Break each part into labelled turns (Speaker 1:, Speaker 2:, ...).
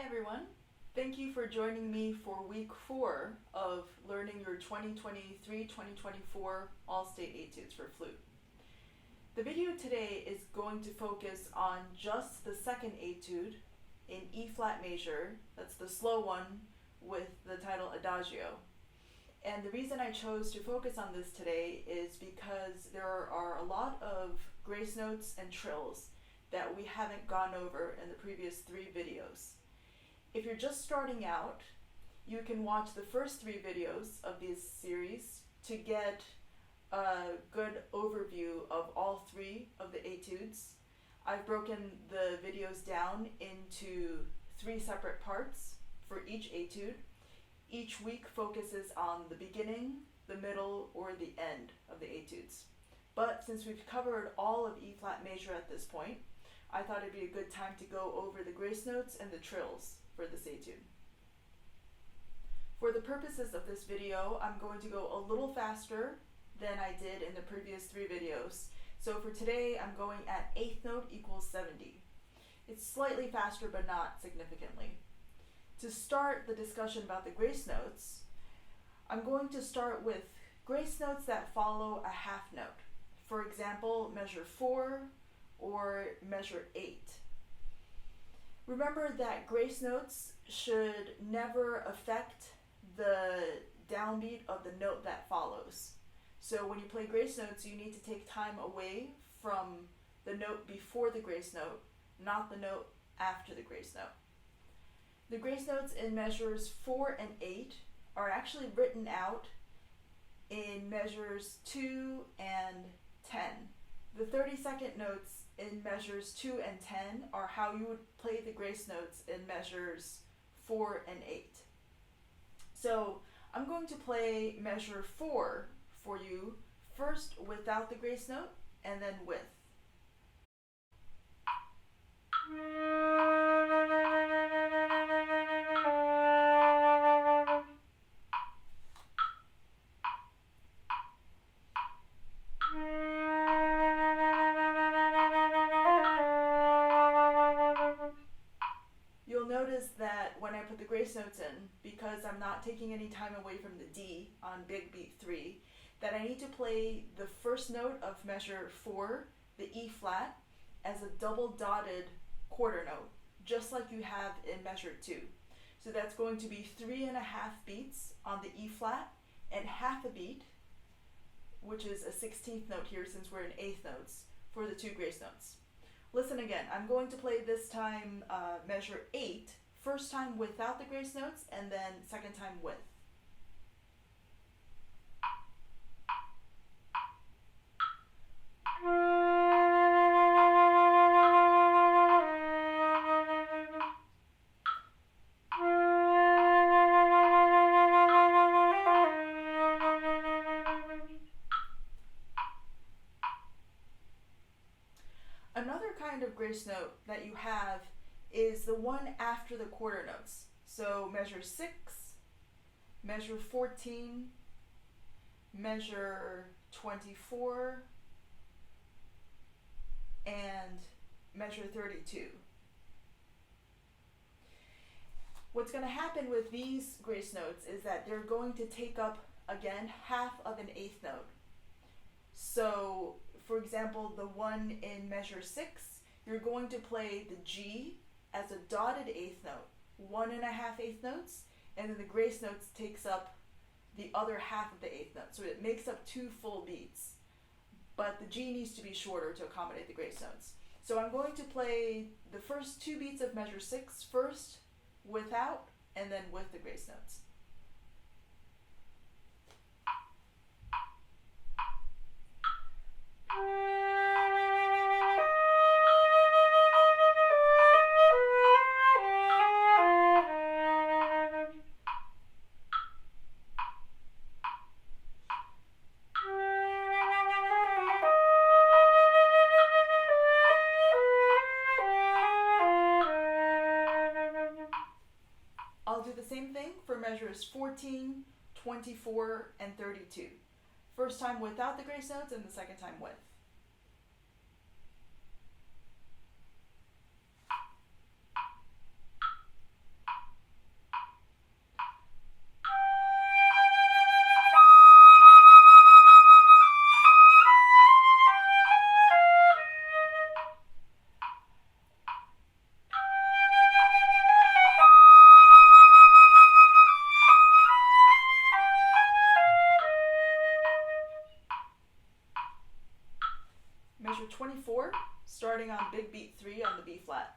Speaker 1: everyone. Thank you for joining me for week 4 of learning your 2023-2024 All-State Etudes for Flute. The video today is going to focus on just the second etude in E-flat major. That's the slow one with the title Adagio. And the reason I chose to focus on this today is because there are a lot of grace notes and trills that we haven't gone over in the previous 3 videos. If you're just starting out, you can watch the first 3 videos of this series to get a good overview of all 3 of the etudes. I've broken the videos down into 3 separate parts for each etude. Each week focuses on the beginning, the middle, or the end of the etudes. But since we've covered all of E-flat major at this point, I thought it'd be a good time to go over the grace notes and the trills for this etude. For the purposes of this video, I'm going to go a little faster than I did in the previous 3 videos. So for today, I'm going at 8th note equals 70. It's slightly faster, but not significantly. To start the discussion about the grace notes, I'm going to start with grace notes that follow a half note. For example, measure 4 or measure 8. Remember that grace notes should never affect the downbeat of the note that follows. So when you play grace notes, you need to take time away from the note before the grace note, not the note after the grace note. The grace notes in measures 4 and 8 are actually written out in measures 2 and 10. The 30-second notes in measures 2 and 10 are how you would play the grace notes in measures 4 and 8. So I'm going to play measure 4 for you, first without the grace note and then with. You'll notice that when I put the grace notes in, because I'm not taking any time away from the D on big beat 3, that I need to play the first note of measure 4, the E flat, as a double dotted quarter note, just like you have in measure 2. So that's going to be 3.5 beats on the E flat and half a beat, which is a 16th note here since we're in 8th notes, for the 2 grace notes. Listen again, I'm going to play this time measure 8, first time without the grace notes and then second time with. Another kind of grace note that you have is the one after the quarter notes. So measure 6, measure 14, measure 24, and measure 32. What's going to happen with these grace notes is that they're going to take up, again, half of an 8th note. So, for example, the one in measure 6, you're going to play the G as a dotted 8th note, 1.5 8th notes, and then the grace notes takes up the other half of the 8th note. So it makes up 2 full beats, but the G needs to be shorter to accommodate the grace notes. So I'm going to play the first 2 beats of measure 6 first without and then with the grace notes. I'll do the same thing for measures 14, 24, and 32. First time without the grace notes and the second time with. starting on big beat 3 on the B flat.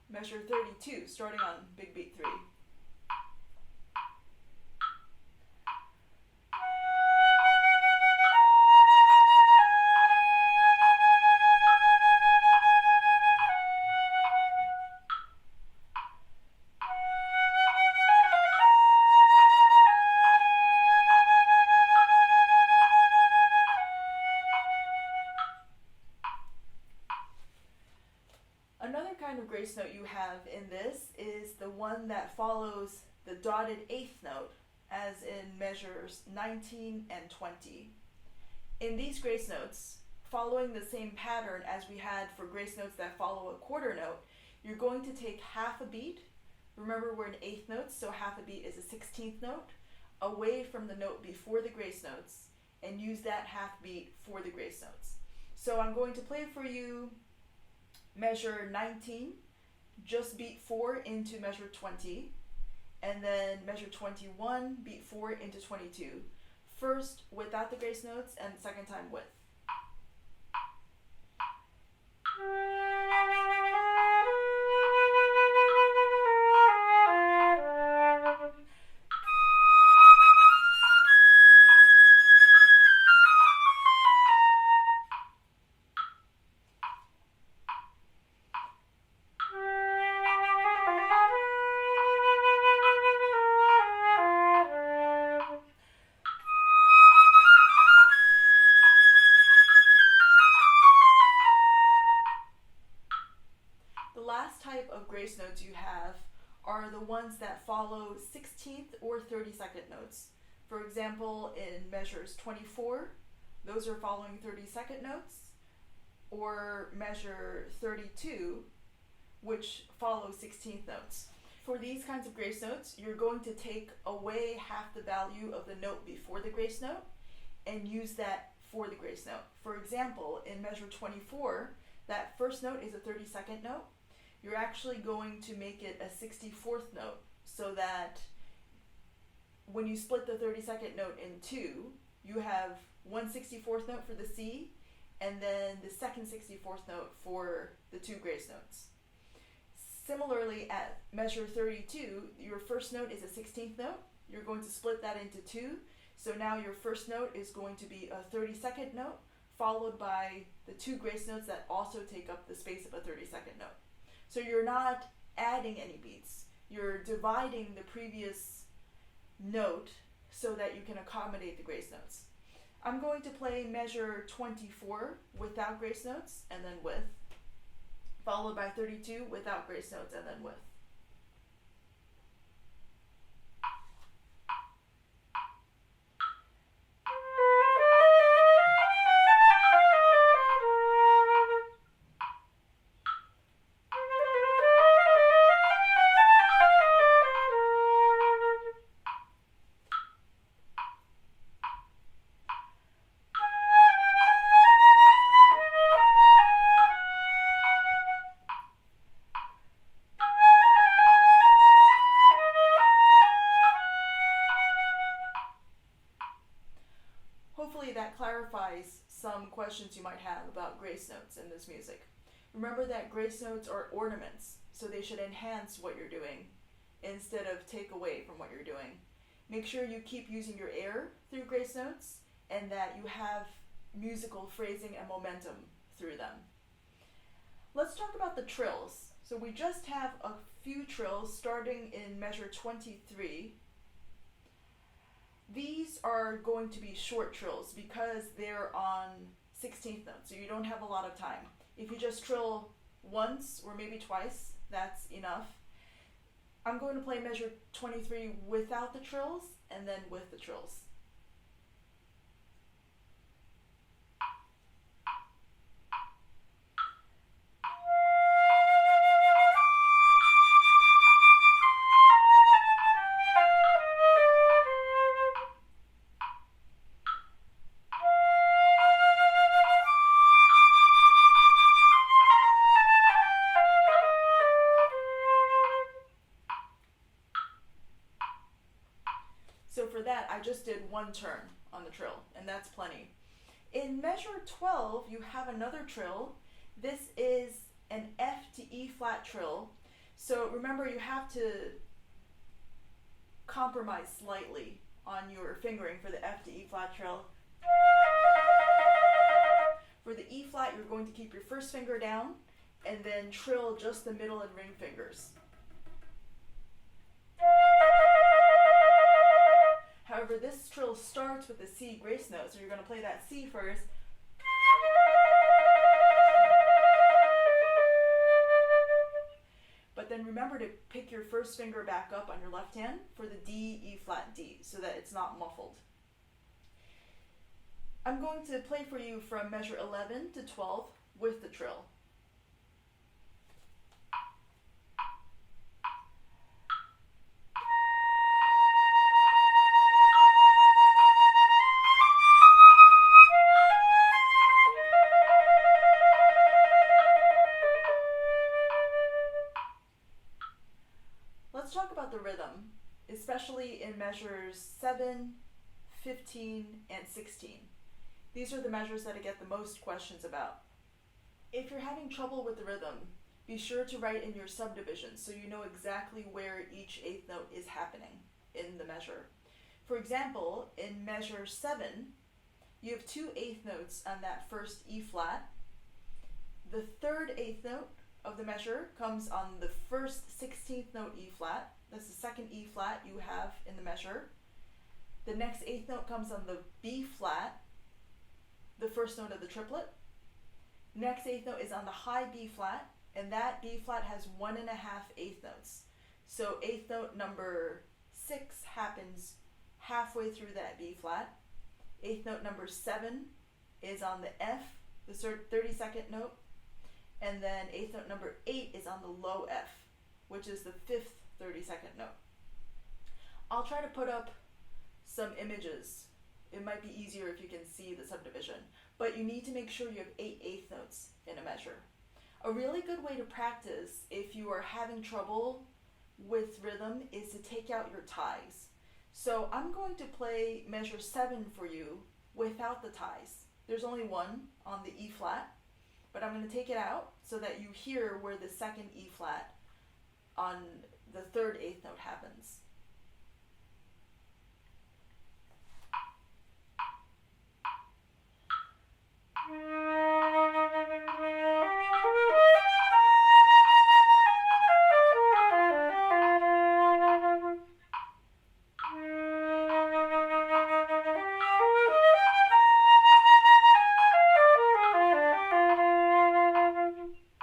Speaker 1: Measure 32, starting on big beat 3. Another kind of grace note you have in this is the one that follows the dotted eighth note, as in measures 19 and 20. In these grace notes, following the same pattern as we had for grace notes that follow a quarter note, you're going to take half a beat. Remember, we're in eighth notes, so half a beat is a 16th note, away from the note before the grace notes, and use that half beat for the grace notes. So I'm going to play for you measure 19, just beat 4 into measure 20, and then measure 21, beat 4 into 22. First without the grace notes, and second time with. Type of grace notes you have are the ones that follow 16th or 32nd notes. For example, in measures 24, those are following 32nd notes, or measure 32, which follows 16th notes. For these kinds of grace notes, you're going to take away half the value of the note before the grace note and use that for the grace note. For example, in measure 24, that first note is a 32nd note. You're actually going to make it a 64th note, so that when you split the 32nd note in two, you have one 64th note for the C, and then the second 64th note for the two grace notes. Similarly, at measure 32, your first note is a 16th note. You're going to split that into two, so now your first note is going to be a 32nd note, followed by the two grace notes that also take up the space of a 32nd note. So you're not adding any beats. You're dividing the previous note so that you can accommodate the grace notes. I'm going to play measure 24 without grace notes and then with, followed by 32 without grace notes and then with. Hopefully that clarifies some questions you might have about grace notes in this music. Remember that grace notes are ornaments, so they should enhance what you're doing instead of take away from what you're doing. Make sure you keep using your air through grace notes and that you have musical phrasing and momentum through them. Let's talk about the trills. So we just have a few trills starting in measure 23. These are going to be short trills because they're on 16th notes, so you don't have a lot of time. If you just trill once or maybe twice, that's enough. I'm going to play measure 23 without the trills and then with the trills. one turn on the trill, and that's plenty. In measure 12, you have another trill. This is an F to E flat trill. So remember, you have to compromise slightly on your fingering for the F to E flat trill. For the E flat, you're going to keep your first finger down and then trill just the middle and ring fingers. However, this trill starts with the C grace note, so you're going to play that C first. But then remember to pick your first finger back up on your left hand for the D, E flat, D, so that it's not muffled. I'm going to play for you from measure 11 to 12 with the trill. Let's talk about the rhythm, especially in measures 7, 15, and 16. These are the measures that I get the most questions about. If you're having trouble with the rhythm, be sure to write in your subdivisions so you know exactly where each eighth note is happening in the measure. For example, in measure 7, you have 2 eighth notes on that first E flat. The third eighth note of the measure comes on the first 16th note E flat. That's the second E flat you have in the measure. The next eighth note comes on the B flat, the first note of the triplet. Next eighth note is on the high B flat, and that B flat has 1.5 eighth notes. So eighth note number 6 happens halfway through that B flat. Eighth note number 7 is on the F, the 32nd note. And then eighth note number 8 is on the low F, which is the 5th 32nd note. I'll try to put up some images. It might be easier if you can see the subdivision, but you need to make sure you have 8 eighth notes in a measure. A really good way to practice if you are having trouble with rhythm is to take out your ties. So I'm going to play measure 7 for you without the ties. There's only one on the E flat, but I'm going to take it out so that you hear where the second E flat on the third eighth note happens.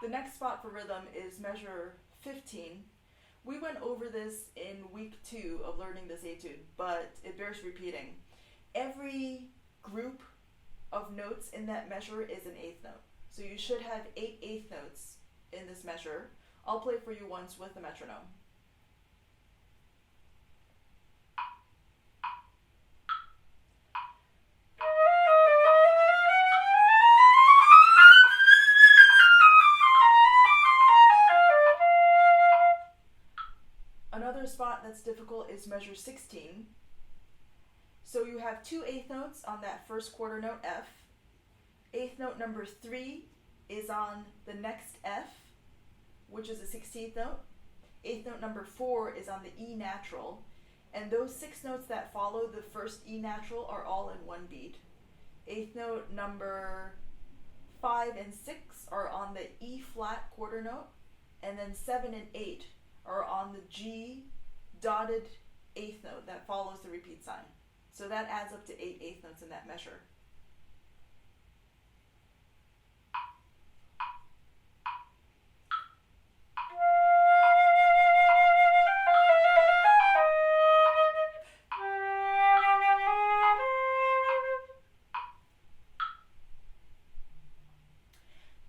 Speaker 1: The next spot for rhythm is measure 15. We went over this in week 2 of learning this etude, but it bears repeating. Every group of notes in that measure is an eighth note. So you should have 8 eighth notes in this measure. I'll play for you once with the metronome. Another spot that's difficult is measure 16. So you have 2 eighth notes on that first quarter note F. Eighth note number 3 is on the next F, which is the 16th note. Eighth note number 4 is on the E natural. And those 6 notes that follow the first E natural are all in one beat. Eighth note number 5 and 6 are on the E flat quarter note. And then 7 and 8 are on the G dotted eighth note that follows the repeat sign. So that adds up to 8 eighth notes in that measure.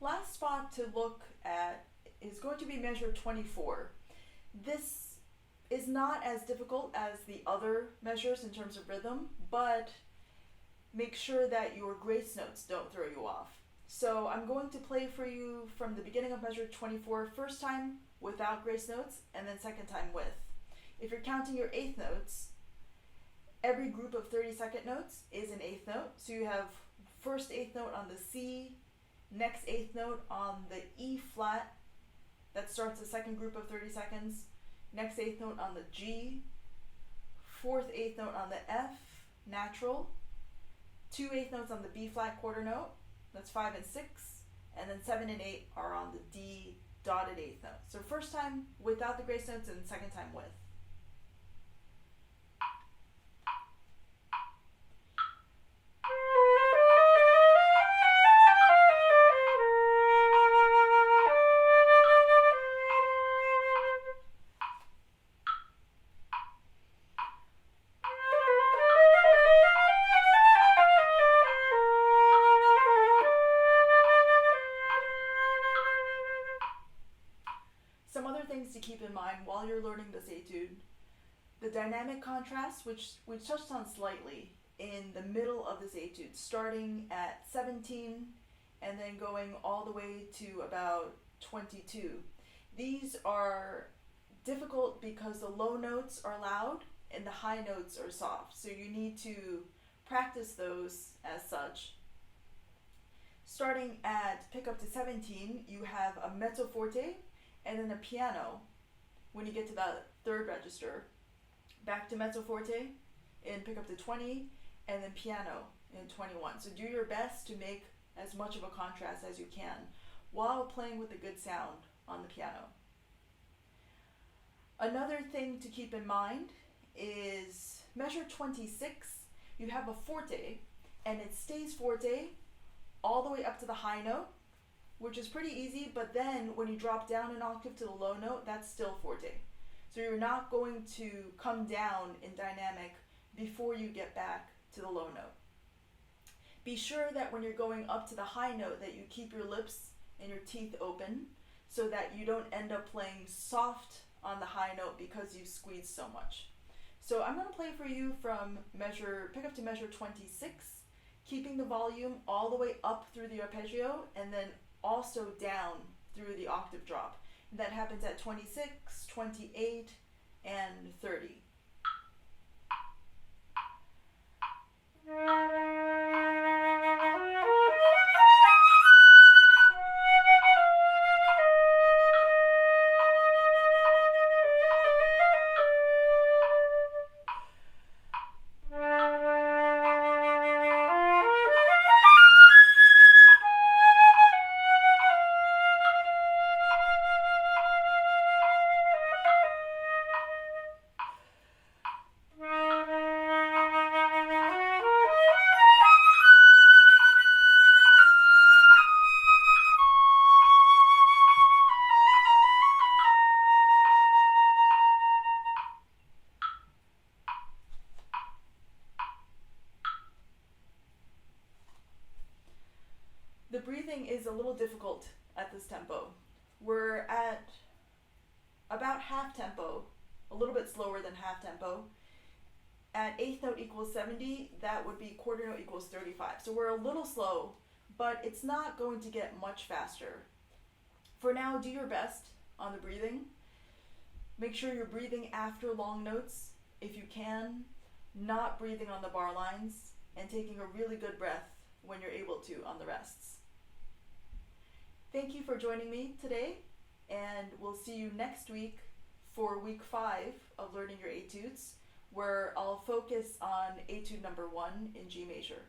Speaker 1: Last spot to look at is going to be measure 24. This is not as difficult as the other measures in terms of rhythm, but make sure that your grace notes don't throw you off. So I'm going to play for you from the beginning of measure 24, first time without grace notes, and then second time with. If you're counting your eighth notes, Every group of 30-second notes is an eighth note. So you have first eighth note on the C, next eighth note on the E flat, that starts the second group of 30 seconds, next eighth note on the G, fourth eighth note on the F, natural, 2 eighth notes on the B flat quarter note, that's 5 and 6, and then 7 and 8 are on the D dotted eighth note. So first time without the grace notes and second time with. Some other things to keep in mind while you're learning this etude: the dynamic contrast, which we touched on slightly in the middle of this etude, starting at 17 and then going all the way to about 22. These are difficult because the low notes are loud and the high notes are soft, so you need to practice those as such. Starting at pick up to 17, you have a mezzo forte and then a piano when you get to the third register. Back to mezzo forte in pick up to 20, and then piano in 21. So do your best to make as much of a contrast as you can while playing with a good sound on the piano. Another thing to keep in mind is measure 26. You have a forte, and it stays forte all the way up to the high note, which is pretty easy, but then when you drop down an octave to the low note, that's still forte. So you're not going to come down in dynamic before you get back to the low note. Be sure that when you're going up to the high note that you keep your lips and your teeth open so that you don't end up playing soft on the high note because you've squeezed so much. So I'm going to play for you from pick up to measure 26, keeping the volume all the way up through the arpeggio and then also down through the octave drop. And that happens at 26, 28, and 30. The breathing is a little difficult at this tempo. We're at about half tempo, a little bit slower than half tempo. At eighth note equals 70, that would be quarter note equals 35. So we're a little slow, but it's not going to get much faster. For now, do your best on the breathing. Make sure you're breathing after long notes if you can, not breathing on the bar lines, and taking a really good breath when you're able to on the rests. Thank you for joining me today, and we'll see you next week for week 5 of learning your etudes, where I'll focus on etude number 1 in G major.